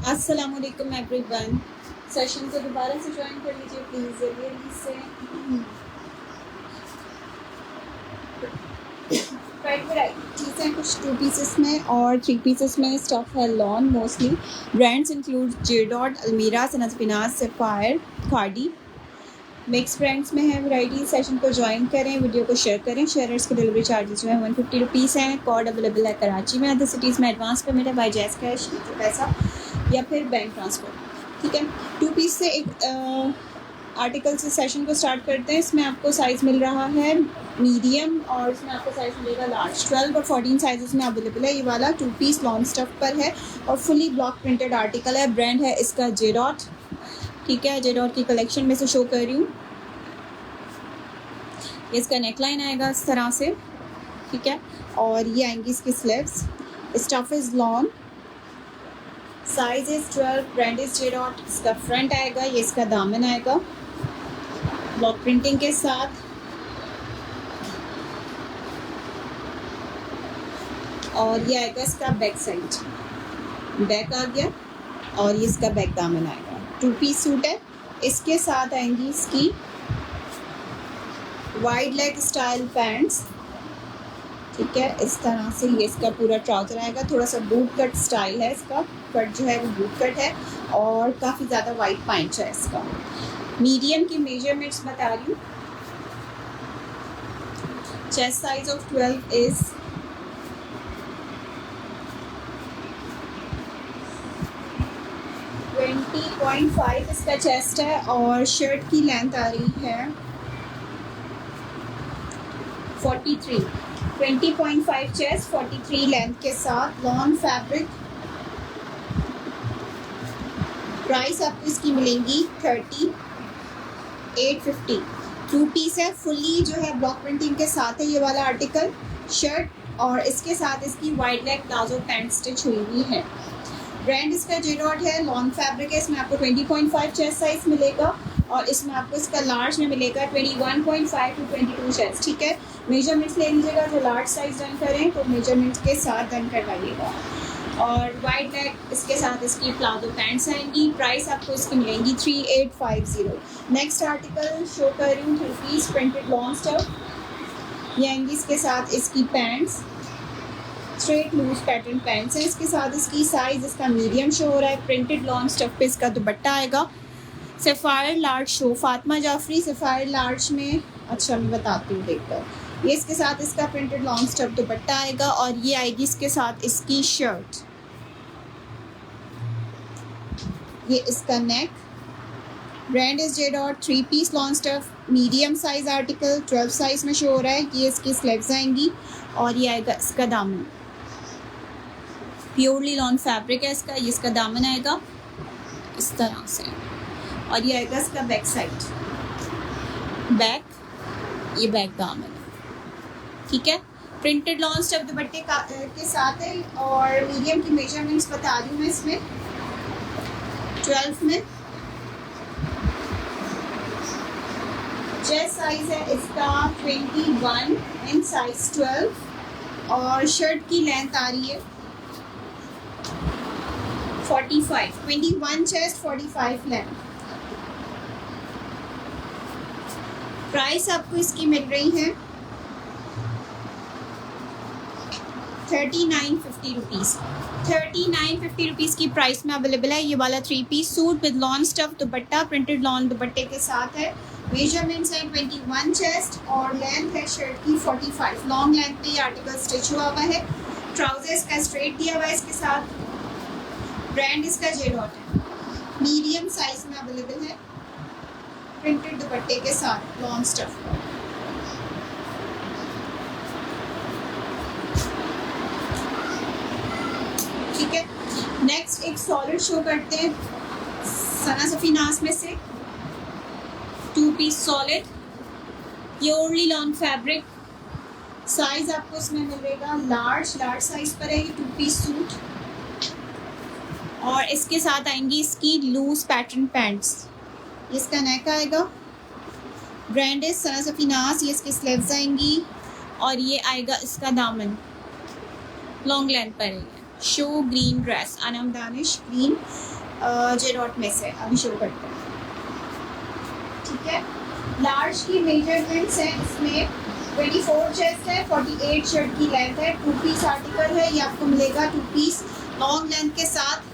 अस्सलामुअलैकुम everyone. Session को दोबारा से ज्वाइन कर लीजिए प्लीज़ जल्दी से। वैराइटीज़ हैं कुछ 2 पीसेस में और 3 पीसेस में स्टफ है लॉन मोस्टली। ब्रांड्स इंक्लूड जेडॉट, अलमीरा, सनस्पिनाज, सफ़ायर, कार्डी। मिक्स ब्रांड्स में है वैराइटी। सेशन को ज्वाइन करें, वीडियो को शेयर करें। शेयरर्स के डिलीवरी चार्जेस जो है 150 रुपीज़ हैं। कोड अवेलेबल है कराची में, अदर सिटीज़ में एडवांस पेमेंट है बाय जैज़ कैश पैसा या फिर बैंक ट्रांसफ़र। ठीक है, 2 पीस से एक आर्टिकल से सेशन को स्टार्ट करते हैं। इसमें आपको साइज़ मिल रहा है मीडियम और इसमें आपको साइज़ मिलेगा लार्ज। 12 और 14 साइज़ में अवेलेबल है। ये वाला 2 पीस लॉन स्टफ पर है और फुली ब्लॉक प्रिंटेड आर्टिकल है। ब्रांड है इसका जेडॉट। ठीक है, जेडॉट की कलेक्शन में से शो कर रही हूँ। इसका नेकलाइन आएगा इस तरह से। ठीक है, और ये आएंगी इसकी sleeves. Stuff is lawn, size is 12, brand is J dot. इसका फ्रंट आएगा, ये इसका दामन आएगा ब्लॉक प्रिंटिंग के साथ। और ये आएगा इसका बैक साइड, बैक आ गया और ये इसका बैक दामन आएगा। 2 पीस सूट है। इसके साथ आएंगी इसकी वाइड लेग स्टाइल पैंट्स। ठीक है, इस तरह से ये इसका पूरा ट्राउज़र आएगा। थोड़ा सा बूट कट स्टाइल है इसका, कट जो है वो बूट कट है और काफ़ी ज़्यादा वाइड पैंच है इसका। मीडियम की मेजरमेंट्स बता रही हूँ। चेस्ट साइज ऑफ 12 इज़ 20.5 इसका चेस्ट है और शर्ट की लेंथ आ रही है 43। 20.5 चेस्ट, 43 लेंथ के साथ लॉन फैब्रिक। प्राइस आपको इसकी मिलेंगी 3850। 2 पीस है, फुली जो है ब्लॉक प्रिंटिंग के साथ है ये वाला आर्टिकल। शर्ट और इसके साथ इसकी wide leg palazzo pant stitch हुई हुई है। ब्रांड इसका जेडॉट है, लॉन फैब्रिक है। इसमें आपको 20.5 चेस्ट साइज मिलेगा और इसमें आपको इसका लार्ज में मिलेगा 21.5 to 22 चेस्ट। ठीक है, मेजरमेंट्स ले लीजिएगा। जो लार्ज साइज डन करें तो मेजरमेंट्स के साथ डन करवाइएगा। और वाइड लेग इसके साथ इसकी प्लाजो पैंट्स आएंगी। प्राइस आपको इसकी मिलेंगी 3850। नेक्स्ट आर्टिकल शो कर रही हूँ 3 पीस प्रिंटेड लॉन्ग स्टफ। ये आएंगी इसके साथ इसकी pants, straight loose pattern pants है। इसके साथ इसकी साइज इसका मीडियम शो हो रहा है। प्रिंटेड लॉन्ग स्टफ पे इसका दुपट्टा आएगा Sapphire large show. Fatima Jafri Sapphire large में, अच्छा मैं बताती हूँ देखकर। ये इसके साथ इसका प्रिंटेड लॉन्ग स्टफ दुपट्टा आएगा और ये आएगी इसके साथ इसकी शर्ट। ये इसका neck. Brand is J dot. 3 piece long stuff medium size article 12 size में शो हो रहा है। ये इसकी स्लीव्स आएंगी और ये आएगा इसका दामन। प्योरली लॉन फैब्रिक है इसका। ये इसका दामन आएगा इस तरह से और ये आएगा इसका बैक साइड, बैक, ये बैक दामन। ठीक है, प्रिंटेड लॉन्ग स्टफ दुपट्टे के साथ है और मीडियम की मेजरमेंट्स बता रही हूँ मैं इसमें 12 में। चेस्ट साइज है इसका 21 एंड साइज 12 और शर्ट की लेंथ आ रही है 45। 21 चेस्ट, 45 लेंथ। प्राइस आपको इसकी मिल रही है 3950 रुपीज़। 3950 रुपीज़ की प्राइस में अवेलेबल है ये वाला 3 piece suit with lawn stuff दुपट्टा। प्रिंटेड लॉन दुपट्टे के साथ है। मेजरमेंट्स हैं 21 चेस्ट और लेंथ है शर्ट की 45। लॉन्ग लेंथ पे ये आर्टिकल स्टिच हुआ हुआ है। ट्राउजर इसका स्ट्रेट दिया हुआ है इसके साथ। ब्रांड इसका जेडॉट है। मीडियम साइज में अवेलेबल है प्रिंटेड दुपट्टे के साथ लॉन्ग स्टफ। ठीक है, नेक्स्ट एक सॉलिड शो करते हैं सना सफीनास में से 2 piece solid purely lawn fabric. Size आपको इसमें मिलेगा लार्ज साइज पर है ये 2 पीस सूट और इसके साथ आएंगी इसकी लूज पैटर्न पैंट्स। इसका नेक आएगा। ब्रांड इज सना सफीनास। ये इसकी स्लीव्स आएंगी और ये आएगा इसका दामन लॉन्ग लेंथ पर है। Show green dress, Anam Danish green J dot में से अभी शुरू करते हैं। ठीक है, लार्ज की मेजरमेंट्स हैं इसमें 24 चेस्ट है, 48 शर्ट की लेंथ है, 2 पीस आर्टिकल है। ये आपको मिलेगा 2 पीस लॉन्ग लेंथ के साथ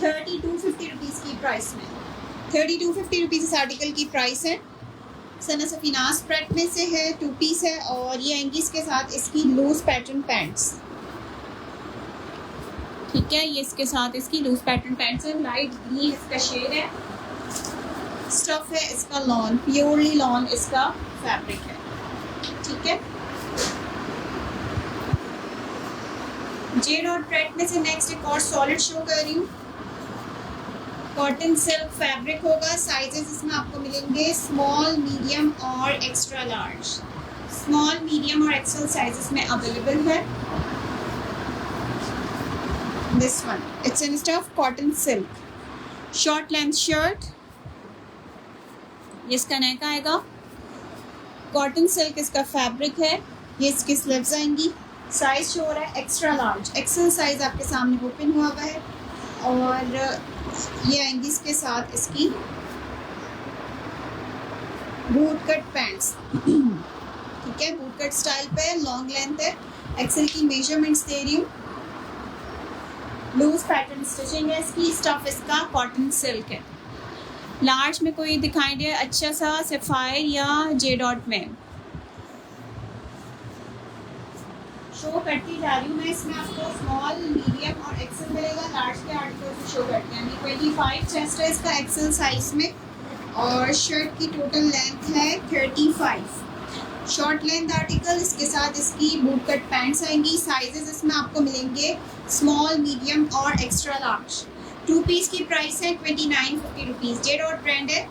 3250 रुपीज़ की प्राइस में। 3250 रुपीज़ इस आर्टिकल की प्राइस है। सना सफीना स्प्रेड में से है, 2 पीस है और ये आएंगी इसके साथ इसकी लूज पैटर्न पैंट्स। ठीक है, ये इसके साथ इसकी लूज पैटर्न पैंट्स है, लाइट ग्रीन इसका शेड है। स्टफ है इसका लॉन, प्योरली लॉन इसका फैब्रिक है। ठीक है, जे डॉट प्रेट में से नेक्स्ट एक और सॉलिड शो कर रही हूँ। कॉटन सिल्क फैब्रिक होगा। साइजेस इसमें आपको मिलेंगे स्मॉल, मीडियम और एक्स्ट्रा लार्ज। स्मॉल, मीडियम और एक्सेल साइजेस में अवेलेबल है। This one it's in stuff cotton silk, short length shirt, ये इसका नेक आएगा। कॉटन सिल्क इसका फैब्रिक है। ये इसकी स्लीव्स आएंगी। साइज शो हो रहा है एक्स्ट्रा लार्ज, एक्सेल साइज आपके सामने ओपन हुआ हुआ है और ये आएंगी इसके साथ इसकी बूट कट पैंट्स। ठीक है, बूट कट स्टाइल पे लॉन्ग लेंथ है। एक्सेल की मेजरमेंट्स दे रही हूँ। लूज पैटर्न स्टिचिंग है इसकी। स्टफ इसका कॉटन सिल्क है। लार्ज में कोई दिखाई दे अच्छा सा सफायर या जे डॉट में शो करती जा रही हूँ मैं। इसमें आपको स्मॉल, मीडियम और एक्सेल मिलेगा। लार्ज के आर्टिकल से शो करते हैं। 25 चेस्ट है इसका एक्सेल साइज में और शर्ट की टोटल लेंथ है 35। शॉर्ट लेंथ आर्टिकल, इसके साथ इसकी बूट कट पैंट्स आएंगी। साइजेस इसमें आपको मिलेंगे स्मॉल, मीडियम और एक्स्ट्रा लार्ज। 2 पीस की प्राइस है 2950 रुपीज़। जे डॉट ब्रांड है।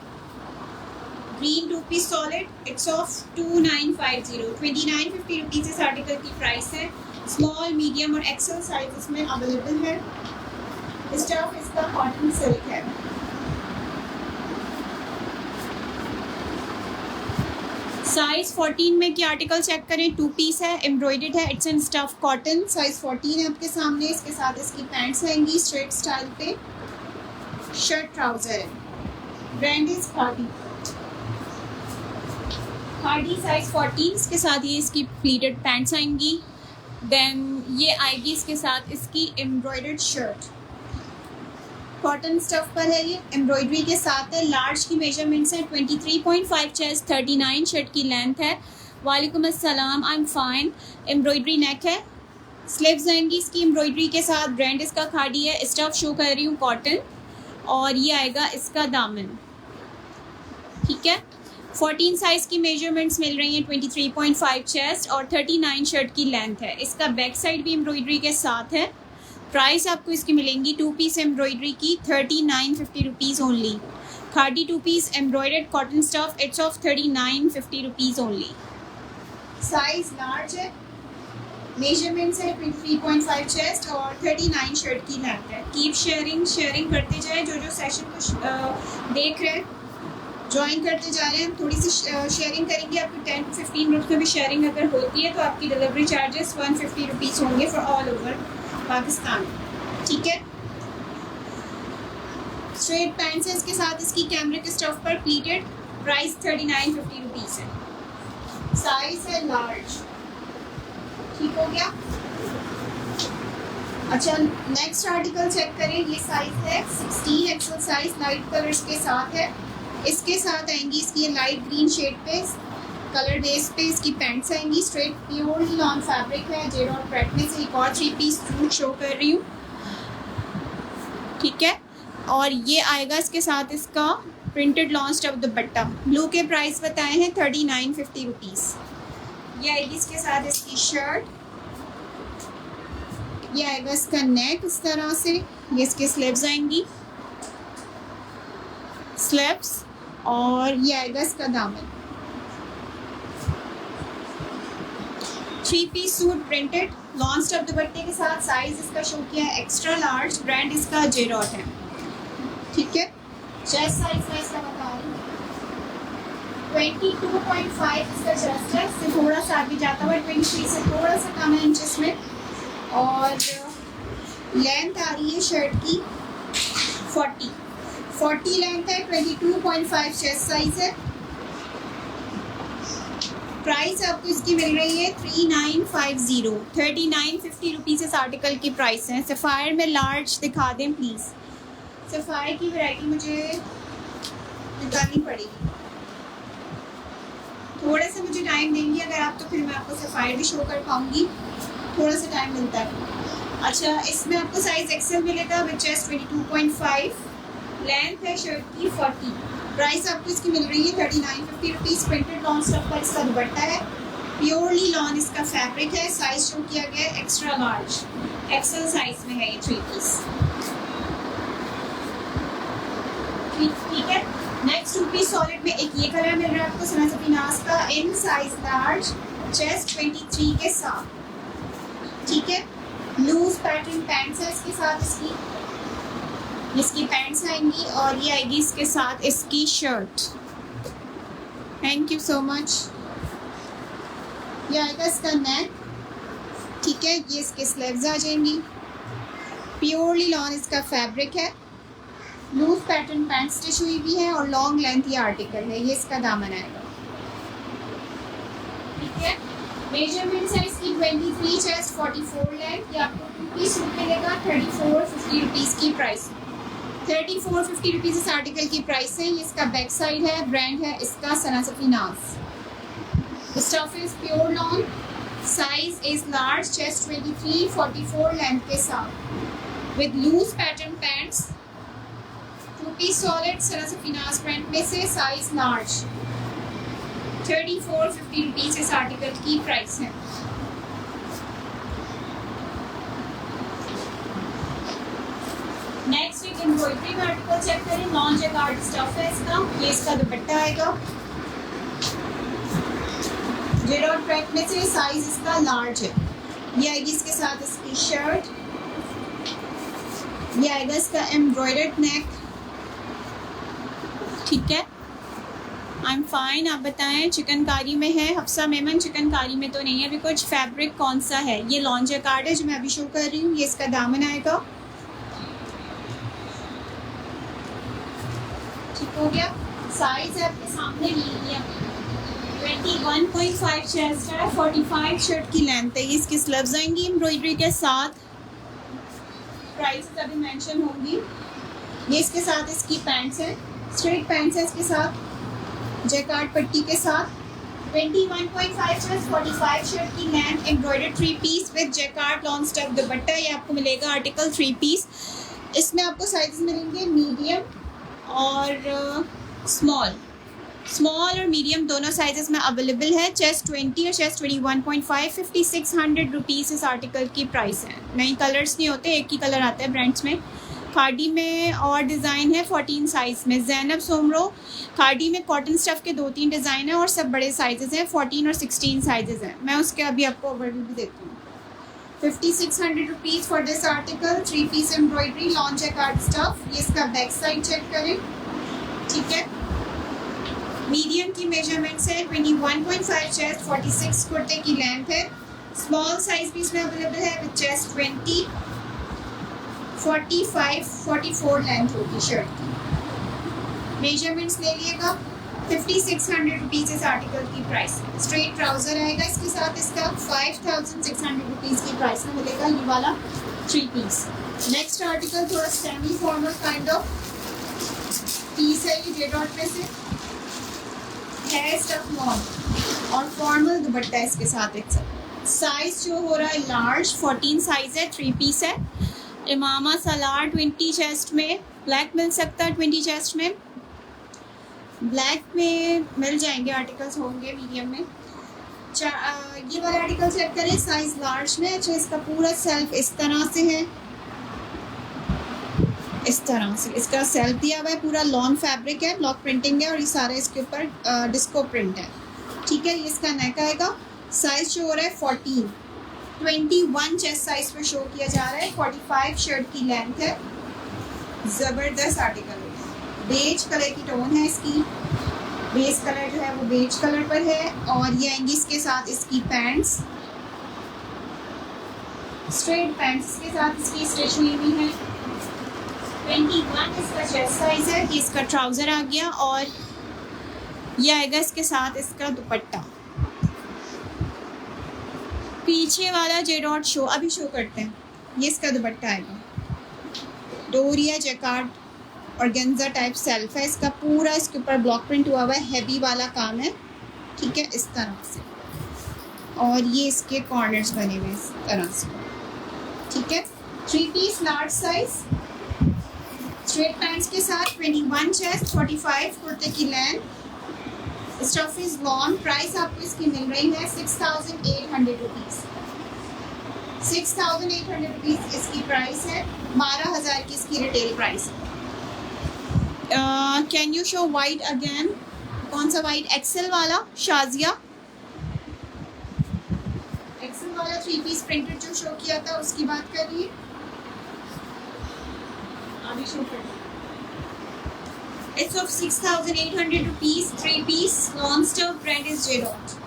Green 2 piece solid, it's of 2950। 2950 rupees इस आर्टिकल की प्राइस है। स्मॉल, मीडियम और एक्सेल साइज इसमें अवेलेबल है। स्टफ इसका कॉटन सिल्क है। साइज 14 में की आर्टिकल चेक करें। 2 पीस है, एम्ब्रॉयडर्ड है, it's in stuff cotton. Size 14 है आपके सामने। इसके साथ इसकी पैंट्स आएंगी स्ट्रेट स्टाइल पे। शर्ट ट्राउजर है। Brand is khadi. Khadi size 14। इसके साथ ये इसकी प्लीटेड पैंट्स आएंगी। देन ये आएगी इसके साथ इसकी एम्ब्रॉयडर्ड शर्ट। कॉटन स्टफ पर है, ये एम्ब्रॉयडरी के साथ है। लार्ज की मेजरमेंट्स हैं 23.5 चेस्ट, 39 शर्ट की लेंथ है। वालेकुम अस्सलाम, आई एम फाइन। एम्ब्रॉयडरी नेक है। स्लीव्स आएंगी इसकी एम्ब्रॉयडरी के साथ। ब्रांड इसका खादी है। स्टफ शो कर रही हूँ कॉटन और ये आएगा इसका दामन। ठीक है, 14 साइज़ की मेजरमेंट्स मिल रही हैं। 23.5 चेस्ट और 39 शर्ट की लेंथ है। इसका बैक साइड भी एम्ब्रॉयडरी के साथ है। प्राइस आपको इसकी मिलेंगी 2 पीस एम्ब्रॉयडरी की 3950 rupees only. Khaadi 2 piece embroidered cotton stuff, it's of 3950 rupees only. Size large है। मेजरमेंट्स है 23.5 चेस्ट और 39 शर्ट की लेंथ है। कीप शेयरिंग करते जाएं। जो सेशन को देख रहे हैं, ज्वाइन करते जा रहे हैं। थोड़ी सी शेयरिंग करेंगे। आपकी 10 to 15 मिनट में भी शेयरिंग अगर होती है तो आपकी डिलीवरी चार्जेस 150 रुपीज़ होंगे फॉर ऑल ओवर पाकिस्तान। ठीक है, स्ट्रेट पैंट्स है इसके साथ इसकी कैमरिक स्टफ पर प्लीटेड। प्राइस 3950 रुपीज़ है। साइज है लार्ज। ठीक हो गया। अच्छा, नेक्स्ट आर्टिकल चेक करें। ये साइज है 16 एक्सेल साइज, लाइट कलर्स के साथ है। इसके साथ आएंगी इसकी लाइट ग्रीन शेड पे कलर बेस पे इसकी पैंट्स आएंगी। स्ट्रेट प्योर लॉन फैब्रिक है। जे डॉट प्रेट में से एक और 3 पीस सूट शो कर रही हूँ। ठीक है, और ये आएगा इसके साथ इसका प्रिंटेड लॉन स्टफ दुपट्टा। ब्लू के प्राइस बताए हैं 3950 रुपीज़। ये आएगी इसके साथ इसकी शर्ट। ये आएगा इसका नेक इस तरह से। ये इसके स्लीव्स आएंगी, स्लीव्स, और ये आएगा इसका दामन। 3 piece suit printed lawn stuff दुपट्टे के साथ। साइज इसका शो किया है एक्स्ट्रा लार्ज। ब्रांड इसका जे डॉट है। ठीक है, चेस्ट साइज मैं इसका बता रही हूँ 22.5 इसका चेस्ट है। इससे थोड़ा सा आगे जाता हुआ 23 से थोड़ा सा कम है इंचेस में। और लेंथ आ रही है शर्ट की 40 लेंथ है, 22.5 चेस्ट साइज है। प्राइस आपको इसकी मिल रही है 3950, 3950 रुपीज़ इस आर्टिकल की प्राइस है। सफ़ायर में लार्ज दिखा दें प्लीज़, सफ़ायर की वैरायटी मुझे निकालनी पड़ेगी, थोड़ा सा मुझे टाइम देंगी अगर आप, तो फिर मैं आपको सफ़ायर भी शो कर पाऊँगी, थोड़ा सा टाइम मिलता है। अच्छा, इसमें आपको साइज़ एक्सेल मिलेगा विद चेस्ट 22.5, लेंथ है शर्ट की 40। प्राइस आपको इसकी मिल रही है 3950 रुपीज़। प्रिंटेड लॉन स्टफ का इसका दुपट्टा है, प्योरली लॉन इसका फैब्रिक है। साइज शो किया गया है एक्स्ट्रा लार्ज, एक्सेल साइज में है ये 3 पीस। ठीक है। नेक्स्ट 2 पीस सॉलिड में एक ये कलर मिल रहा है आपको सना सफीनाज का इन साइज लार्ज, चेस्ट 23 के साथ। ठीक है, लूज पैटर्न पैंट्स है इसके साथ, इसकी पैंट्स आएंगी और ये आएगी इसके साथ इसकी shirt. Thank you so much. ये आएगा इसका नेक। ठीक है, ये इसके स्लीव्स आ जाएंगी, प्योरली लॉन इसका फैब्रिक है, लूज पैटर्न पैंट स्टिच हुई भी है और लॉन्ग लेंथ ये आर्टिकल है। ये इसका दामन आएगा। ठीक है, मेजरमेंट है इसकी 23 चेस्ट 44 लेंथ। ये आपको 2 पीस मिलेगा 3450 रुपीज़ की प्राइस, 3450 रुपीज़ इस आर्टिकल की प्राइस है। ये इसका बैक साइड है, ब्रांड है इसका Sana Safinaz. Stuff is pure lawn, size is large, chest 23 44 length के साथ with loose pattern pants. 2 piece solid Sana Safinaz brand में से, साइज लार्ज, 3450 रुपीज़ इस आर्टिकल की प्राइस है। नेक्स्ट एक एम्ब्रॉयडरी का आर्टिकल चेक करें, नॉन जैकार्ड स्टफ है इसका। ये इसका दुपट्टा आएगा जेडॉट ट्रैक में से, साइज इसका लार्ज है। ये आएगी इसके साथ इसकी शर्ट। ये आएगा इसका एम्ब्रॉयडर्ड नेक। ठीक है, आई एम फाइन। आप बताएं, चिकनकारी में है हफ्सा मेमन, चिकनकारी में तो नहीं है अभी कुछ। फैब्रिक कौन सा है? ये लॉन जैकार्ड है जो मैं अभी शो कर रही हूँ। ये इसका दामन आएगा। हो गया, साइज है आपके सामने मीडियम, 21.5 चेस्ट है, 45 शर्ट की लेंथ है। ये इसकी स्लीव्स आएंगी एम्ब्रॉयडरी के साथ, प्राइसेस अभी मेंशन होंगी। ये इसके साथ इसकी पैंट्स है, स्ट्रेट पैंट्स है इसके साथ जैकार्ड पट्टी के साथ। 21.5 चेस्ट 45 शर्ट की length, embroidered 3 piece with jacquard lawn stuff दुपट्टा। ये आपको मिलेगा आर्टिकल 3 पीस। इसमें आपको साइजेस मिलेंगे मीडियम और स्मॉल और मीडियम दोनों साइजेस में अवेलेबल है। चेस्ट 20 और चेस्ट 21.5, 5600 रुपीज़ इस आर्टिकल की प्राइस है। नई कलर्स नहीं होते, एक ही कलर आता है ब्रांड्स में। खाड़ी में और डिज़ाइन है 14 साइज़ में। जैनब सोमरो, खाड़ी में कॉटन स्टफ़ के 2-3 डिज़ाइन है और सब बड़े साइजेस हैं, 14 और 16 साइजेस हैं। मैं उसके अभी आपको ओवरव्यू भी देती हूँ। 5600 rupees for this article, 3 piece embroidery lawn jacquard stuff. ये इसका बैक साइड चेक करें। ठीक है, मीडियम की मेजरमेंट्स है 21.5 चेस्ट, 46 कुर्ते की लेंथ है। स्मॉल साइज भी इसमें अवेलेबल है विद चेस्ट 20, 45, 44 लेंथ होगी शर्ट की। मेजरमेंट्स ले लिएगा। 5600 रुपीज़ इस आर्टिकल की प्राइस है। स्ट्रेट ट्राउज़र आएगा इसके साथ, इसका 5600 रुपीज़ की प्राइस में मिलेगा ये वाला 3 पीस। नेक्स्ट आर्टिकल थोड़ा semi formal kind of peace है। ये जेडॉट में से है, स्टफ लॉन और फॉर्मल दुपट्टा इसके साथ एक साथ। साइज जो हो रहा है लार्ज, 14 साइज है, 3 पीस है। इमामा सलार 20 चेस्ट में, ब्लैक मिल सकता है 20 चेस्ट में, ब्लैक में मिल जाएंगे आर्टिकल्स होंगे मीडियम में। ये वाला आर्टिकल चेक करें, साइज लार्ज में। अच्छा, इसका पूरा सेल्फ इस तरह से है, इस तरह से इसका सेल्फ दिया हुआ है। पूरा लॉन फैब्रिक है, ब्लॉक प्रिंटिंग है और ये सारा इसके ऊपर डिस्को प्रिंट है। ठीक है, ये इसका नेक आएगा। साइज जो हो रहा है 14, 21 चेस्ट साइज पर शो किया जा रहा है। 45 शर्ट की लेंथ है। ज़बरदस्त आर्टिकल है। बेज कलर की टोन है इसकी, बेस कलर जो है वो बेज कलर पर है। और ये आएंगी इसके साथ इसकी पैंट्स, स्ट्रेट पैंट्स के साथ इसकी स्टिच हुई हुई है। 21 इसका चेस्ट साइज है। ये इसका ट्राउज़र आ गया और ये आएगा इसके साथ इसका दुपट्टा। पीछे वाला जे डॉट शो अभी शो करते हैं। ये इसका दुपट्टा आएगा, डोरिया जैकार्ड और गेंजा टाइप सेल्फ है इसका पूरा। इसके ऊपर ब्लॉक प्रिंट हुआ हुआ है, हैवी वाला काम है, ठीक है, इस तरह से। और ये इसके कॉर्नर्स बने हुए इस तरह से, ठीक है। 3 piece large size straight pants के साथ, 21 चेस्ट, 45 कुर्ते की length. Stuff is lawn. Price आपको इसकी मिल रही है 6,800 रुपीज़। 6,800 रुपीज़ इसकी प्राइस है। 12,000 की इसकी रिटेल प्राइस है। Can you show white again? कौन सा वाइट? एक्सेल वाला शाजिया, एक्सेल वाला 3 पीस प्रिंटेड जो शो किया था उसकी बात करिए। अभी शो कर, it's of 6,800 rupees. 3 piece lawn stuff, brand is J dot.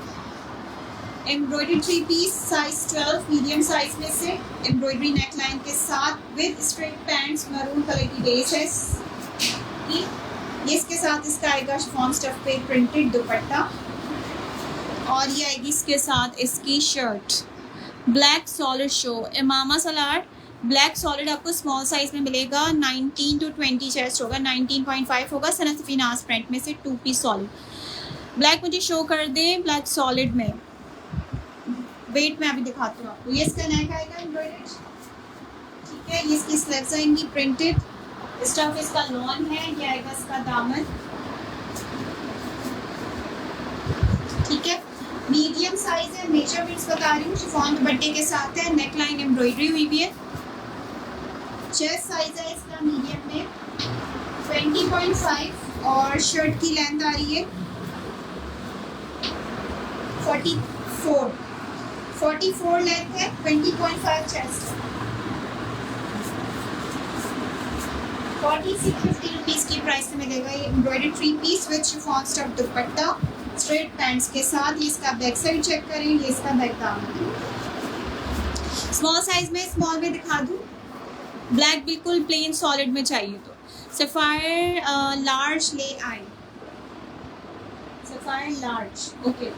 Embroidery 3 piece size 12 medium size में से, एम्ब्रॉयडरी नेक लाइन के साथ with straight pants, maroon colour की बेस है। ये इसके साथ इसका आएगा शिफॉन स्टफ पे प्रिंटेड दुपट्टा और ये आएगी इसके साथ इसकी shirt. Black solid show Imama Salar black solid आपको स्मॉल साइज में मिलेगा। 19 to 20 चेस्ट होगा, 19.5 होगा। सना सफीनाज प्रिंट में से 2 पीस सॉलिड ब्लैक मुझे शो कर दें। ब्लैक सॉलिड में वेट में अभी दिखाती हूँ आपको। ये इसका नेक आएगा एम्ब्रॉयडर्ड, ठीक है। ये इसकी स्लीव्स आएंगी प्रिंटेड। स्टफ इसका लॉन है। ये आएगा इसका दामन, ठीक है। मीडियम साइज है, मेजरमेंट्स बता रही हूँ। शिफॉन दुपट्टे के साथ है, नेक लाइन एम्ब्रॉयडरी हुई भी है। चेस्ट साइज है इसका मीडियम में 20.5 और शर्ट की लेंथ आ रही है 44 लेंथ है, 20.5 चेस्ट। 4650 रुपीज़ की प्राइस में मिलेगा ये embroidery 3 piece with chiffon stuff dupatta straight pants के साथ। ये इसका बैक साइड चेक करें, ये इसका बैक दामन। स्मॉल साइज में, स्मॉल में दिखा दूँ। ब्लैक बिल्कुल प्लेन सॉलिड में चाहिए तो सफ़ायर लार्ज ले आए, सफ़ायर लार्ज, ओके।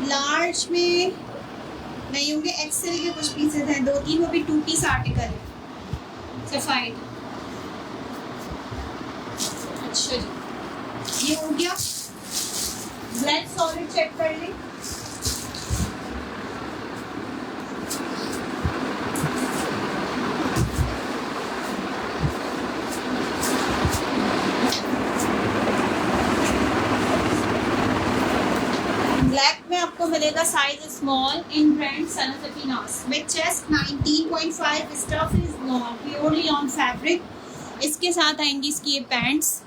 लार्ज में नहीं होंगे, एक्सेल के कुछ पीसेज हैं, 2-3, वो भी 2 पीस आर्टिकल है सफाइड। अच्छा जी, ये हो गया। ब्लैक सॉलिड चेक कर लें। ब्लैक में आपको मिलेगा size small in brand Sana Safinaz with chest 19.5। Stuff is lawn, purely lawn fabric. इसके साथ आएंगी इसकी ये पैंट्स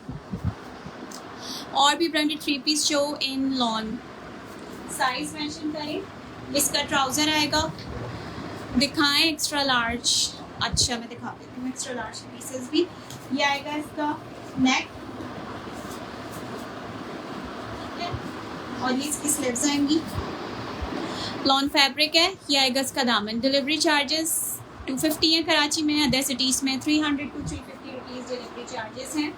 और भी branded 3 piece show in lawn. Size mention करें। इसका ट्राउज़र आएगा, दिखाएं एक्स्ट्रा लार्ज। अच्छा मैं दिखा देती हूँ एक्स्ट्रा लार्ज पीसेस भी। ये आएगा इसका नेक और ये इसकी स्लीव्स आएंगी। लॉन फैब्रिक है। ये आएगा इसका दामन। डिलीवरी चार्जेस 250 है कराची में, अदर सिटीज़ में 300 to 350 रुपीज़ डिलीवरी चार्जेस हैं।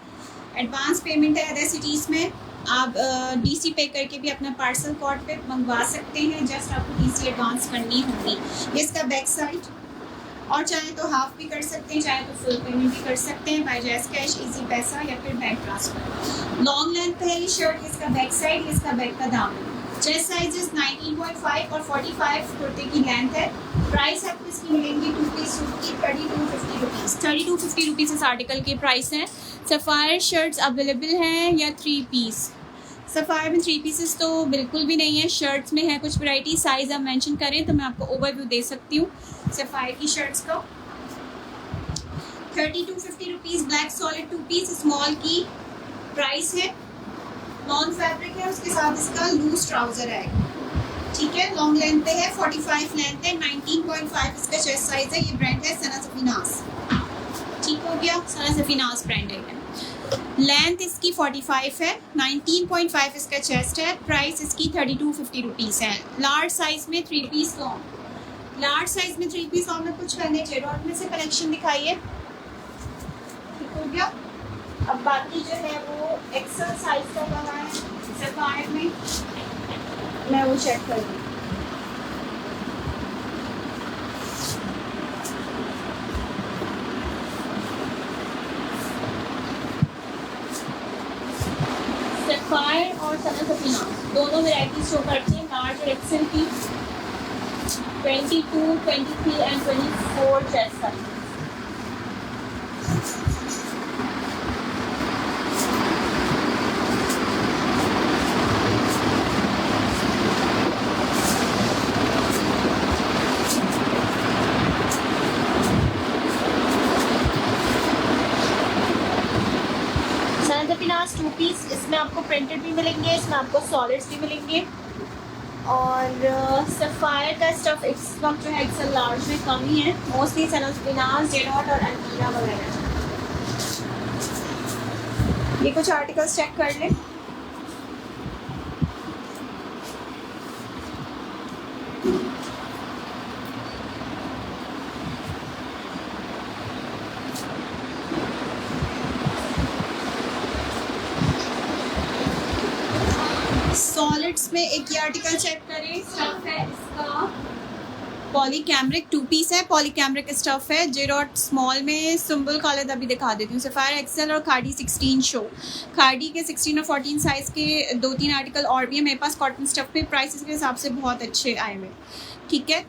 एडवांस पेमेंट है अदर सिटीज़ में। आप डीसी पे करके भी अपना पार्सल कोड पे मंगवा सकते हैं, जस्ट आपको डीसी एडवांस करनी होगी। ये इसका बैक साइड, और चाहे तो हाफ भी कर सकते हैं, चाहे तो फुल पेमेंट भी कर सकते हैं बाय जैस कैश, इजी पैसा या फिर बैंक ट्रांसफर। लॉन्ग लेंथ है ये शर्ट, इसका बैक साइड, इसका बैक का दामन। चेस्ट साइजेस 19.5 और 45 कुर्ते की लेंथ है। प्राइस आपको इसकी मिलेंगी 2 पीस सूट की 3250 रुपीज़। 3250 रुपीज़ इस आर्टिकल के प्राइस हैं। सफ़ायर शर्ट्स अवेलेबल हैं या 3 पीस? सफ़ायर में 3 पीसेस तो बिल्कुल भी नहीं है। शर्ट्स में है कुछ वैरायटी। साइज़ आप मेंशन करें तो मैं आपको ओवरव्यू दे सकती हूँ सफ़ायर की शर्ट्स का। 3250 rupees black solid 2 piece small की प्राइस है। लॉन फैब्रिक है, उसके साथ इसका लूज ट्राउज़र है, ठीक है। लॉन्ग लेंथ पे है, 45 लेंथ है, 19.5 इसका चेस्ट साइज है। ये ब्रांड है सना सफीनाज, ठीक हो गया। सना सफीनाज ब्रांड है। लेंथ इसकी 45 है, 19.5 इसका चेस्ट है, प्राइस इसकी 3250 रुपीज़ है। लार्ज साइज में 3 पीस लॉन्ग, लार्ज साइज में 3 पीस लॉन्ग में कुछ मैंने जेडॉट में से कलेक्शन दिखाई है, ठीक हो गया। अब बाकी जो है वो एक्सेल साइज का बना है सफायर में, मैं वो चेक कर दूँ। सफायर और सना सफीना दोनों वैरायटी शो करती हैं लार्ज और एक्सेल की। 22, 23 and 24 chest size. Two piece इसमें आपको प्रिंटेड भी मिलेंगे, इसमें आपको सॉलिड्स भी मिलेंगे। और सफ़ायर का स्टफ इस वक्त जो है एक्सेल लार्ज में कम ही है, मोस्टली सनस्पिनास, जेडॉट और अल्पीना वगैरह। ये कुछ आर्टिकल्स चेक कर लें। सॉलिड्स में एक ये आर्टिकल चेक करें, स्टफ है इसका पॉली कैमरिक, 2 पीस है, पॉली कैमरिक स्टफ है, जेडॉट स्मॉल में, सिंबल कॉलर अभी दिखा देती हूँ। सफायर एक्सेल और खाड़ी 16 शो, खाड़ी के 16 और 14 साइज के 2-3 आर्टिकल और भी है मेरे पास कॉटन स्टफ पे, प्राइसेस के हिसाब से बहुत अच्छे आए हुए, ठीक है।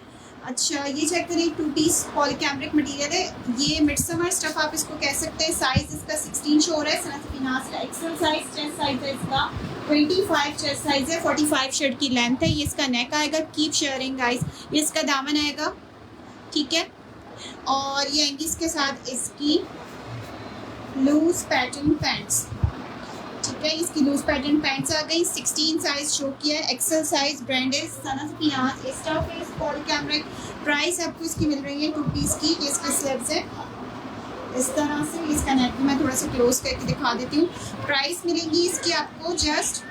अच्छा ये चेक करें, 2 पीस पॉली कैमरिक मटीरियल है, ये मिड समर स्टफ आप इसको कह सकते हैं। साइज इसका 16 शो हो रहा है, सनस्पिनास का एक्सेल साइज, चेस्ट साइज है इसका 25 चेस्ट साइज है, 45 शर्ट की लेंथ है। ये इसका नेक आएगा, कीप शेयरिंग गाइस, ये इसका दामन आएगा, ठीक है। और ये आएंगी इसके साथ इसकी लूज पैटर्न पैंट्स, ठीक है। इसकी लूज पैटर्न पैंट्स आ गई, 16 साइज शो किया है, एक्सेल साइज, ब्रांडेड सनस्पिनास स्टफ है, पॉली कैमरिक। प्राइस आपको इसकी मिल रही है 2 पीस की, ये इसके स्लीव्स है इस तरह से, इसका नेक भी मैं थोड़ा सा क्लोज करके दिखा देती हूँ। प्राइस मिलेगी इसकी आपको जस्ट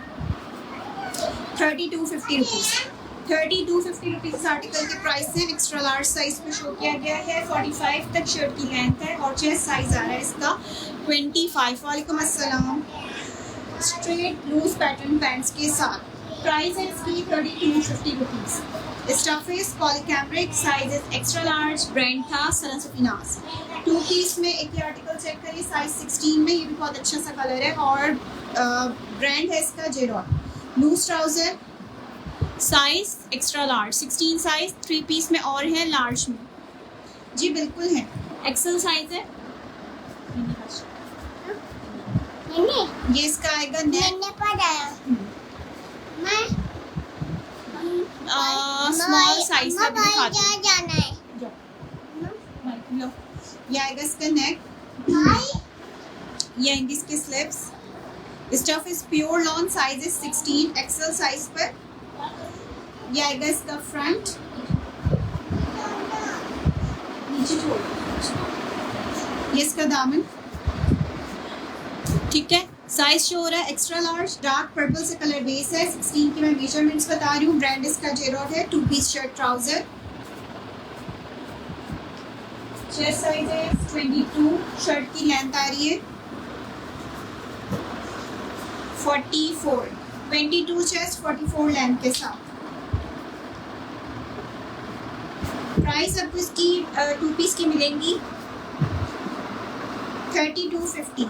3250 रुपीज़, 3250 रुपीज़ इस आर्टिकल के प्राइस है। एक्स्ट्रा लार्ज साइज में शो किया गया है, 45 तक शर्ट की लेंथ है और चेस्ट साइज आ रहा है इसका 25। वालेकुम अस्सलाम। स्ट्रेट लूज पैटर्न पैंट्स के साथ, प्राइस है इसकी 3250 rupees. Stuff is poly cambric, size extra large, brand था सनस्पिनास। 2 पीस में एक आर्टिकल चेक करिए, साइज 16 में, ये भी बहुत अच्छा सा कलर है और ब्रांड है इसका J dot. Loose trouser, size extra large, 16 size, 3 piece में और है लार्ज में, जी बिल्कुल है, एक्सेल साइज है। ये इसका आएगा नेक, स्मॉल साइज में दिखाती हूँ। ये आएगा इसका नेक, ये आएंगे इसके sleeves. Stuff is pure lawn, size is 16 XL size पर। ये आएगा इसका फ्रंट, ये इसका दामन, ठीक है। साइज शो हो रहा है एक्स्ट्रा लार्ज, डार्क पर्पल से कलर बेस है, 16 की मैं मेजरमेंट्स बता रही हूँ। ब्रांड इसका जेडॉट है। 2 piece shirt trouser, chest size है 22, शर्ट की लेंथ आ रही है 44, 22 चेस्ट 44 लेंथ के साथ। प्राइस आपको इसकी 2 पीस की मिलेंगी 3250,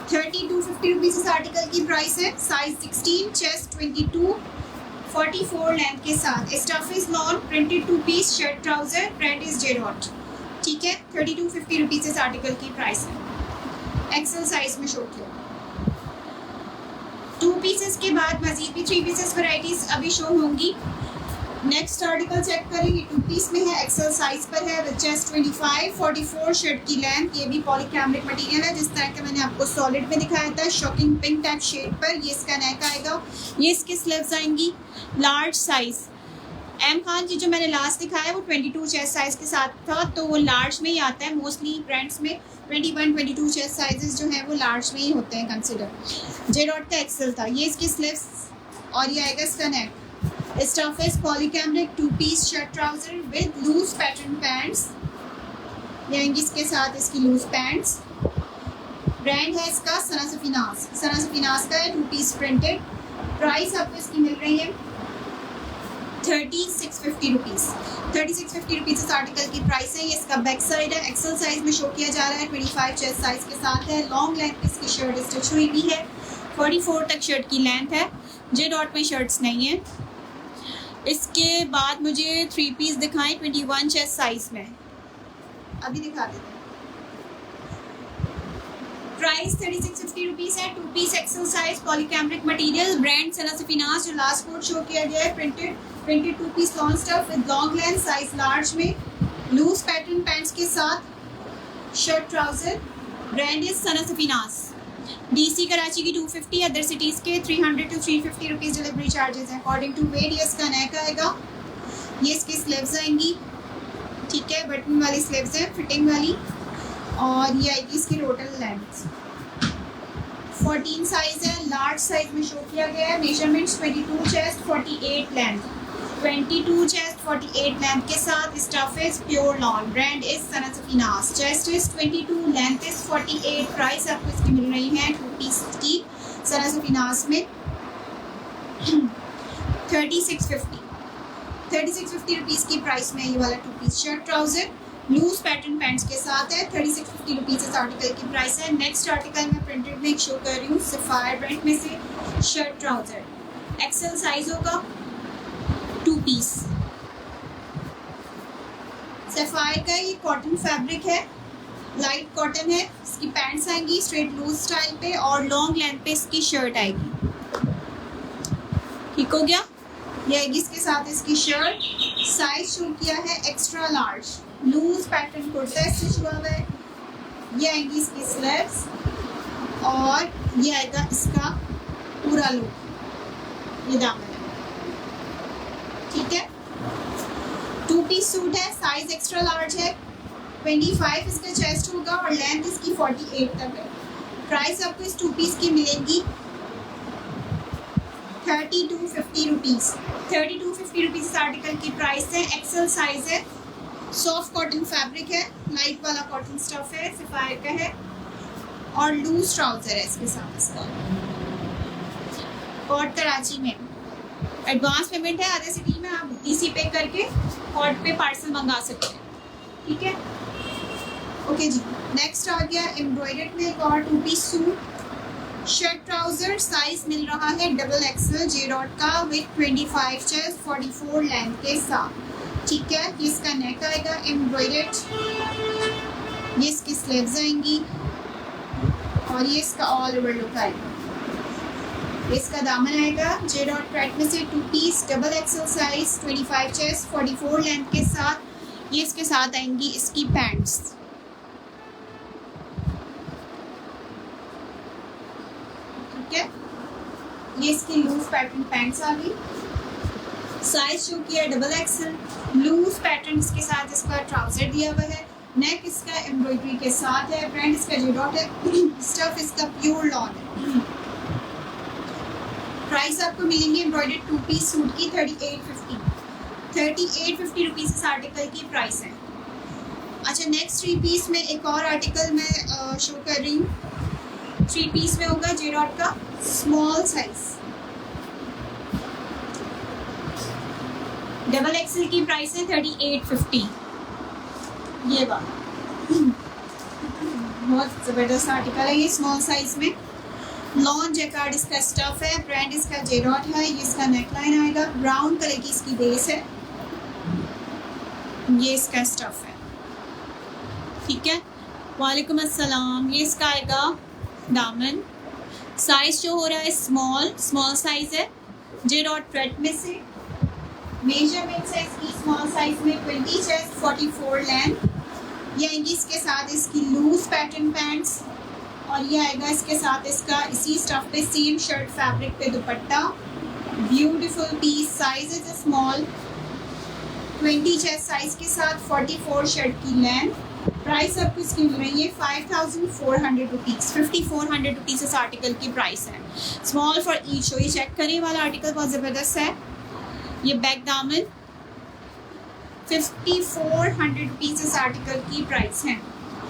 3250 रुपीज़ इस आर्टिकल की प्राइस है। साइज 16, चेस्ट 22, 44 लेंथ के साथ। Stuff is non printed 2 piece shirt trouser, brand is J dot, ठीक है। 3250 रुपीज़ इस आर्टिकल की प्राइस है, एक्सेल साइज में शो किया। 2 पीसेस के बाद मजीद भी 3 पीसेस वैराइटीज अभी शो होंगी। नेक्स्ट आर्टिकल चेक करें, ये 2 पीस में है, एक्सेल साइज पर है, विद चेस्ट 25, 44 शर्ट की लेंथ। ये भी पॉली कैमरिक मटेरियल है, जिस तरह का मैंने आपको सॉलिड में दिखाया था, शॉकिंग पिंक टाइप शेड पर। ये इसका नेक आएगा, ये इसके स्लीव्स आएंगी, लार्ज साइज एम खान जी जो मैंने लास्ट दिखाया वो 22 चेस्ट साइज के साथ था, तो वो लार्ज में ही आता है मोस्टली ब्रांड्स में। 21-22 चेस्ट साइजेस जो हैं वो लार्ज में ही होते हैं कंसिडर। जे डॉट का एक्सेल था। ये इसकी स्लीव्स और ये आएगा इसका neck. Stuff is poly cambric 2 piece shirt trouser with loose pattern pants. ये आएंगी इसके साथ इसकी लूज पैंट्स। ब्रांड है इसका सना सफीनाज। सना सफीनाज का है, 2 पीस प्रिंटेड। प्राइस आपको इसकी मिल रही है 3650 रुपीज़। 3650 रुपीज़ इस आर्टिकल की प्राइस है। ये इसका बैक साइड है, एक्सेल साइज में शो किया जा रहा है, 25 चेस्ट साइज के साथ है। लॉन्ग लेंथ पे इसकी शर्ट स्टिच हुई भी है, 44 तक शर्ट की लेंथ है। जे डॉट में शर्ट्स नहीं है। इसके बाद मुझे 3 पीस दिखाएं 21 चेस्ट साइज में, अभी दिखा देते हैं। प्राइस 3650 रुपीज़ है। 2 piece XL size poly cambric material. Brand Sana Safinaz जो लास्ट कोड शो किया गया है, printed 2 piece long stuff with long length, size large में, लूज पैटर्न पैंट्स के साथ shirt trouser. Brand is Sana Safinaz. DC Karachi की 250, अदर सिटीज़ के 300 to 350 रुपीज़ डिलीवरी चार्जेस हैं अकॉर्डिंग टू वेट। ये इसका नेक आएगा, ये इसकी स्लीव्स आएंगी, ठीक है, बटन वाली स्लीव्स हैं फिटिंग वाली, और ये आएगी इसकी टोटल लेंथ 14 साइज है, लार्ज साइज में शो किया गया है। Measurements 22 chest 48 length, 22 chest 48 length के साथ। Stuff is pure lawn. Brand is Sana Safinaz. Chest is 22, length is 48। Price आपको इसकी मिल रही है 2 पीस की सना सफीनाज में 3650 रुपीज़ की प्राइस में ये वाला 2 piece shirt trouser loose pattern pants के साथ है। 3650 रुपीज़ इस आर्टिकल की प्राइस है। नेक्स्ट आर्टिकल मैं प्रिंटेड में एक शो कर रही हूँ सफायर ब्रांड में से शर्ट ट्राउजर। एक्सेल साइज होगा, 2 पीस। सफायर का ये कॉटन फैब्रिक है, लाइट कॉटन है। इसकी पैंट्स आएंगी स्ट्रेट लूज स्टाइल पे और लॉन्ग लेंथ पे इसकी शर्ट आएगी, ठीक हो गया। ये आएगी इसके साथ इसकी शर्ट। साइज शो किया है एक्स्ट्रा लार्ज, लूज पैटर्न कुर्ता स्टिच हुआ है। ये आएंगी इसकी स्लीव्स और ये आएगा इसका पूरा लुक, ये दामन है, ठीक है। 2 पीस सूट है, साइज एक्स्ट्रा लार्ज है, 25 इसका चेस्ट होगा और लेंथ इसकी 48 तक है। प्राइस आपको इस 2 पीस की मिलेंगी 3250 रुपीज़। 3250 रुपीज़ इस आर्टिकल की प्राइस है। एक्सेल साइज है, सॉफ्ट कॉटन फैब्रिक है, लाइट वाला कॉटन स्टफ है, सफायर का है और लूज ट्राउजर है इसके साथ इसका। कोट कराची में एडवांस पेमेंट है, आधे सिटी में आप डीसी पे करके कोट पे पार्सल मंगा सकते हैं, ठीक है। ओके जी, नेक्स्ट आ गया एम्ब्रॉयडर्ड में एक और 2 piece suit shirt trouser. Size मिल रहा है डबल एक्सेल जे डॉट का विद 25 चेस्ट 44 लेंथ के साथ, ठीक है। ये इसका नेक आएगा एम्ब्रॉयडर्ड, ये इसकी स्लीव्स आएंगी और ये इसका ऑल ओवर लुक आएगा। इसका दामन आएगा जे डॉट पैट में से 2 piece double XL size 25 chest 44 length के साथ। ये इसके साथ आएंगी इसकी पैंट्स, ठीक है। ये इसकी लूज पैटर्न पैंट्स आ गई। साइज शो किया डबल एक्सेल, लूज पैटर्न इसके साथ इसका ट्राउजर दिया हुआ है। नेक इसका एम्ब्रॉयडरी के साथ है। ब्रांड इसका जे डॉट है। स्टफ इसका प्योर लॉन है। प्राइस आपको मिलेंगे एम्ब्रॉयडर्ड 2 पीस सूट की 3850 रुपीज़ इस आर्टिकल की प्राइस है। अच्छा, नेक्स्ट 3 पीस में एक और आर्टिकल मैं शो कर रही हूँ। 3 पीस में होगा जे डॉट का स्मॉल साइज, डबल एक्सेल की प्राइस है 3850। ये बात बहुत ज़बरदस्त आर्टिकल है ये, स्मॉल साइज में। लॉन जैकार्ड इसका स्टफ है। ब्रांड इसका जे डॉट है। ये इसका नेकलाइन आएगा, ब्राउन कलर की इसकी बेस है, ये इसका स्टफ है, ठीक है। वालेकुम अस्सलाम। ये इसका आएगा दामन। साइज जो हो रहा है स्मॉल साइज है, जे डॉट थ्रेड में से। मेजरमेंट है इसकी स्मॉल साइज में 20 चेस्ट 44 लेंथ। ये आएंगी इसके साथ इसकी लूज पैटर्न पैंट्स और ये आएगा इसके साथ इसका इसी स्टफ पे सेम शर्ट फैब्रिक पे दुपट्टा। Beautiful piece, size is small, 20 chest size के साथ 44 शर्ट की लेंथ। प्राइस आपको इसकी मिल रही है 5400 रुपीज़। 5400 रुपीज़ इस आर्टिकल की प्राइस है। Small for each show. ये चेक करें, वाला आर्टिकल बहुत ज़बरदस्त है। ये बैक दामन 5400 रुपीज़ इस आर्टिकल की प्राइस है।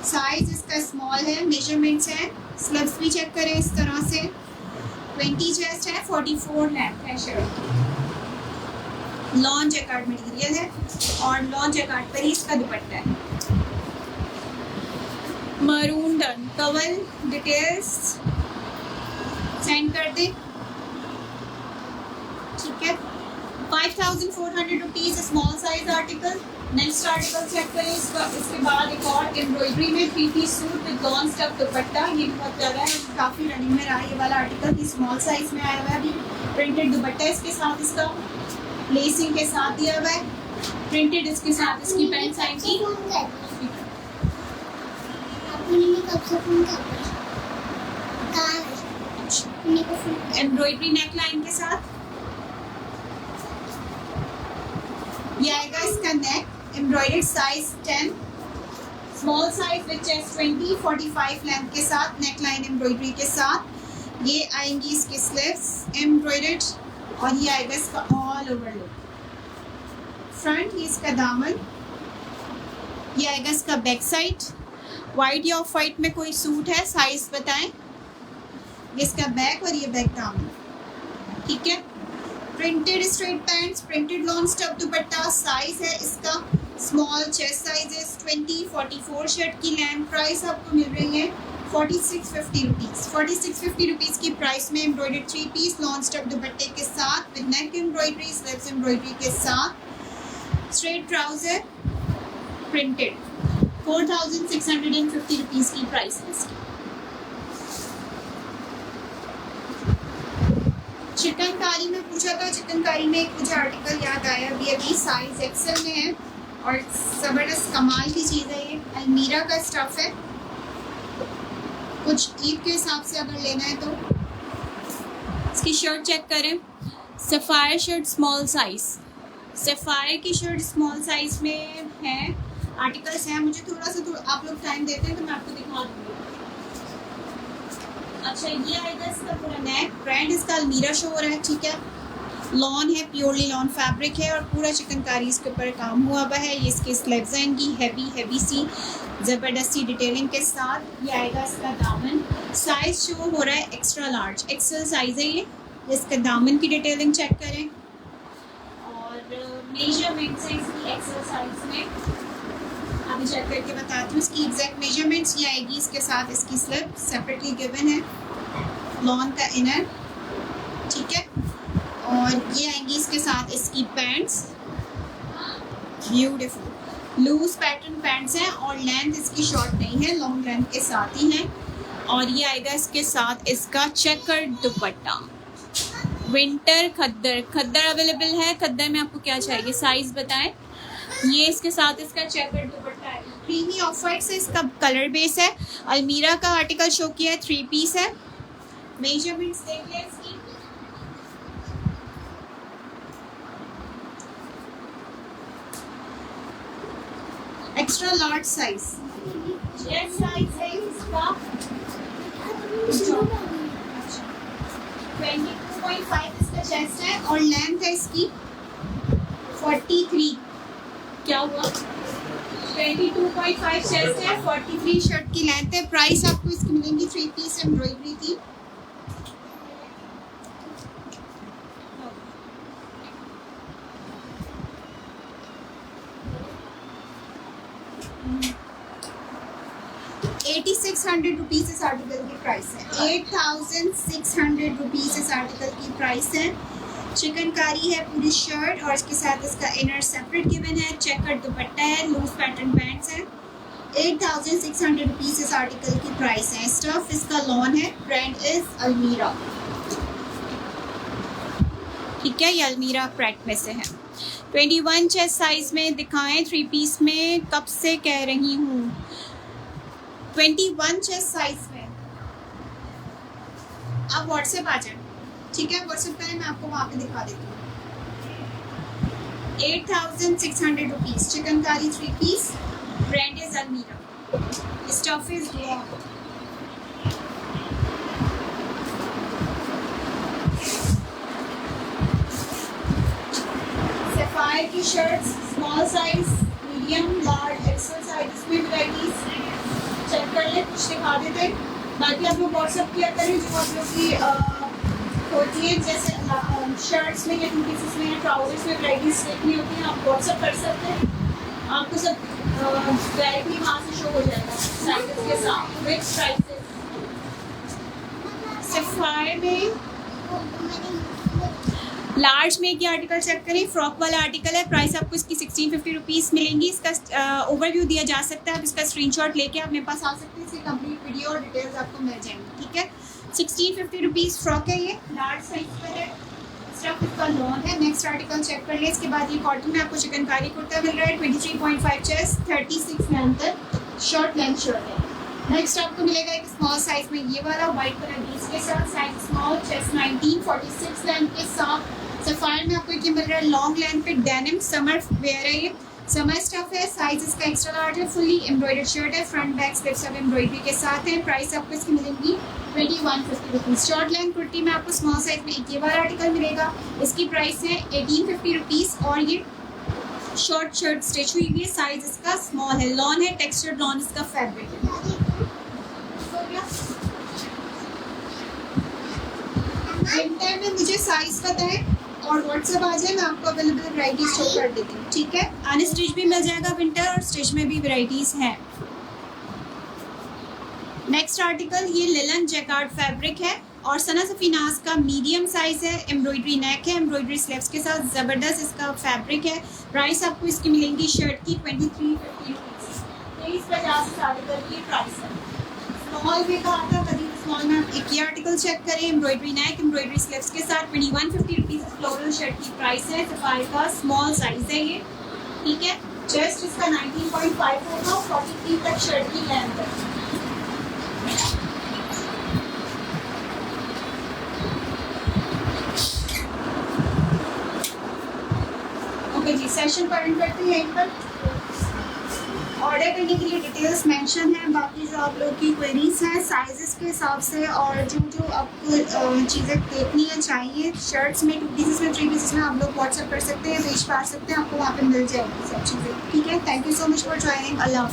साइज इसका स्मॉल है, मेजरमेंट्स हैं, स्लीव्स भी चेक करें इस तरह से। 20 चेस्ट है, 44 लेंथ है शर्ट की। लॉन जैकार्ड मटेरियल है और लॉन जैकार्ड पर ही इसका दुपट्टा है। मरून डन कवल डिटेल्स सेंड कर दे, ठीक है। 5400 रुपीज़ small size article. Next article check करें इसका। इसके बाद एक और एम्ब्रॉयडरी में 3 piece suit with lawn stuff दुपट्टा। ये बहुत ज़्यादा है, काफ़ी रनिंग में रहा ये वाला आर्टिकल। ये स्मॉल साइज में आया हुआ है। अभी प्रिंटेड दुपट्टा इसके साथ, इसका लेसिंग के साथ दिया हुआ है। प्रिंटेड इसके साथ इसकी पैंट आएगी। एम्ब्रॉयडरी नेक लाइन के साथ ये आएगा इसका neck. Embroidered size 10, small size with chest 20, 45 length के साथ नेक लाइन एम्ब्रॉयडरी के साथ। ये आएंगी इसके स्लीव्स एम्ब्रॉयडर्ड और ये आएगा इसका ऑल ओवर लुक। फ्रंट ये इसका दामन, ये आएगा इसका बैक साइड। वाइट या ऑफ वाइट में कोई सूट है, साइज बताएं। ये इसका बैक और ये बैक दामन, ठीक है। Printed straight pants, printed lawn stuff दुपट्टा। साइज है इसका स्मॉल, चेस्ट साइजेस 20, 44 शर्ट की लेंथ। प्राइस आपको मिल रही है 4650 रुपीज़। 4650 रुपीज़ की प्राइस में एम्ब्रॉयडर्ड 3 पीस लॉन स्टफ दुपट्टे के साथ with neck embroidery, sleeves embroidery के साथ। Straight trouser printed. 4650 रुपीज़ की प्राइस है इसकी। चिकनकारी में पूछा था, चिकनकारी में कुछ आर्टिकल याद आया अभी साइज एक्सेल में है और ज़बरदस्त कमाल की चीज़ है। ये अलमीरा का स्टफ़ है। कुछ ईद के हिसाब से अगर लेना है तो इसकी शर्ट चेक करें। Sapphire shirt small size, sapphire की शर्ट स्मॉल साइज में है। आर्टिकल्स हैं, मुझे थोड़ा सा आप लोग टाइम देते हैं तो मैं आपको दिखा दूँगी। अच्छा, ये आएगा इसका पूरा नेक। ब्रांड इसका अलमीरा शो हो रहा है, ठीक है। लॉन है, प्योरली लॉन फैब्रिक है और पूरा चिकनकारी इसके ऊपर काम हुआ हुआ है। ये इसके स्लीव्स आएंगी हैवी सी ज़बरदस्ती डिटेलिंग के साथ। ये आएगा इसका दामन। साइज शो हो रहा है एक्स्ट्रा लार्ज, एक्सेल साइज है ये। इसका दामन की डिटेलिंग चेक करें और मेजरमेंट्स है इसकी एक्सेल साइज में। अभी चेक करके बताती हूँ इसकी एग्जैक्ट मेजरमेंट्स। ये आएगी इसके साथ इसकी स्लीव सेपरेटली गिवन है, लॉन का इनर, ठीक है। और ये आएंगी इसके साथ इसकी pants, beautiful loose pattern pants हैं और लेंथ इसकी शॉर्ट नहीं है, लॉन्ग लेंथ के साथ ही है। और ये आएगा इसके साथ इसका चेकर दुपट्टा। विंटर खद्दर, खद्दर अवेलेबल है। खद्दर में आपको क्या चाहिए, साइज बताएं। ये इसके साथ इसका चेकर दुपट्टा है। क्रीमी ऑफ वाइट से इसका कलर बेस है। अलमीरा का आर्टिकल शो किया है, 3 पीस है। मेजरमेंट्स देख लें इसकी। Extra large size, chest size है इसका 22.5 इसका चेस्ट है और लेंथ है इसकी 43। क्या हुआ, 22.5 चेस्ट है, 43 शर्ट की लेंथ है। प्राइस आपको इसकी मिलेंगी 3 पीस एम्ब्रॉयडरी की। ₹8600 इस आर्टिकल की प्राइस है। 8600 रुपीज़ इस आर्टिकल की प्राइस है। चिकनकारी है पूरी शर्ट और इसके साथ इसका इनर सेपरेट गिवन है। चेकर दुपट्टा है, लूज पैटर्न पैंट्स है। 8600 रुपीज़ इस आर्टिकल की प्राइस है। स्टफ इसका लॉन है, ब्रांड इज अलमीरा, ठीक है। ये अलमीरा प्रेट में से है। 21 चेस्ट साइज में दिखाएं, 3 पीस में कब से कह रही हूँ। 21 चेस्ट साइज में आप व्हाट्सएप आ जाए, ठीक है। व्हाट्सएप करें, मैं आपको वहाँ पे दिखा देती हूँ। 8,600 rupees. Chikankari 3 piece, brand is Almirah, stuff is lawn. Sapphire की shirts small size, medium, large, XL size में वैराइटीज चेक कर ले, कुछ दिखा देते। बाकी आप लोग व्हाट्सअप किया करें जो आप लोग की होती है, जैसे शर्ट्स में या 2 पीसेस में या ट्राउजर्स में वैराइटीज देखनी होती है, आप व्हाट्सअप कर सकते हैं। आपको सब डायरेक्टली वहाँ से शो हो जाएगा साइजेस के साथ विद प्राइसेस। सफायर में लार्ज में ये आर्टिकल चेक करें, फ्रॉक वाला आर्टिकल है, प्राइस आपको इसकी 1650 रुपीज़ मिलेंगी। इसका ओवरव्यू दिया जा सकता है, आप इसका स्क्रीनशॉट लेके आप मेरे पास आ सकते हैं, इसकी कंप्लीट वीडियो और डिटेल्स आपको मिल जाएंगी। ठीक है, 1650 रुपीज़ फ्रॉक है, ये लार्ज साइज पर है, स्टफ इसका लॉन्ग है। नेक्स्ट आर्टिकल चेक कर ले। इसके बाद ये कॉटन में आपको चिकनकारी कुर्ता मिल रहा है, 23.5 चेस्ट, 36 लेंथ तक, शॉर्ट लेंथ शर्ट है। नेक्स्ट आपको मिलेगा एक स्मॉल साइज में ये वाला व्हाइट कलर बीस के साथ, साइज स्मॉल, चेस्ट 19, 46 लेंथ के साथ। सफायर में आपको ये मिल रहा है लॉन्ग लेंथ पे डेनिम, समर वेयर है, ये समर स्टफ है, साइज इसका एक्स्ट्रा लार्ज है, फुल्ली एम्ब्रॉयडर्ड शर्ट है, फ्रंट बैक स्लिप्स सब एम्ब्रॉयडरी के साथ है। प्राइस आपको इसकी मिलेंगी 2150 रुपीज़। शॉर्ट लेंथ कुर्ती में आपको स्मॉल साइज में एक ये वाला आर्टिकल मिलेगा, इसकी प्राइस है 1850 रुपीज़ और ये शॉर्ट शर्ट स्टिच हुई है, साइज इसका स्मॉल है, लॉन है, टेक्सचर लॉन इसका फैब्रिक है। विंटर में मुझे साइज पता है और व्हाट्सएप आ जाए, मैं आपको अवेलेबल वैराइटीज शो कर देती हूँ। ठीक है, अनस्टिच भी मिल जाएगा विंटर और स्टिच में भी वैराइटीज हैं। नेक्स्ट आर्टिकल ये लिलन जैकार्ड फैब्रिक है और सना सफीनाज का मीडियम साइज है, एम्ब्रॉयडरी नेक है, एम्ब्रॉयडरी स्लीव्स के साथ, ज़बरदस्त इसका फैब्रिक है। प्राइस आपको इसकी मिलेंगी शर्ट की 2350 रुपीज़, 2350 आर्टिकल की प्राइस है। स्मॉल में कहा था, कभी स्मॉल में आप एक ये आर्टिकल चेक करें, एम्ब्रॉयडरी नेक, एम्ब्रॉयडरी स्लीव्स के साथ, 2150 रुपीज़ फ्लोरल शर्ट की प्राइस है। सफायर का स्मॉल साइज है ये, ठीक है, चेस्ट इसका 19.5 होगा, 43 तक शर्ट की लेंथ है। ओके जी, सेशन पर एंड करते हैं यहीं पर। ऑर्डर करने के लिए डिटेल्स मेंशन है, बाकी जो आप लोग की क्वेरीज हैं साइजेस के हिसाब से और जो आपको चीज़ें देखनी है चाहिए, शर्ट्स में 2 पीसेस में 3 पीसेस में आप लोग व्हाट्सएप कर सकते हैं, भेज पा सकते हैं, आपको वहाँ पे मिल जाएगी सब चीज़ें। ठीक है, thank you so much for joining. Allah.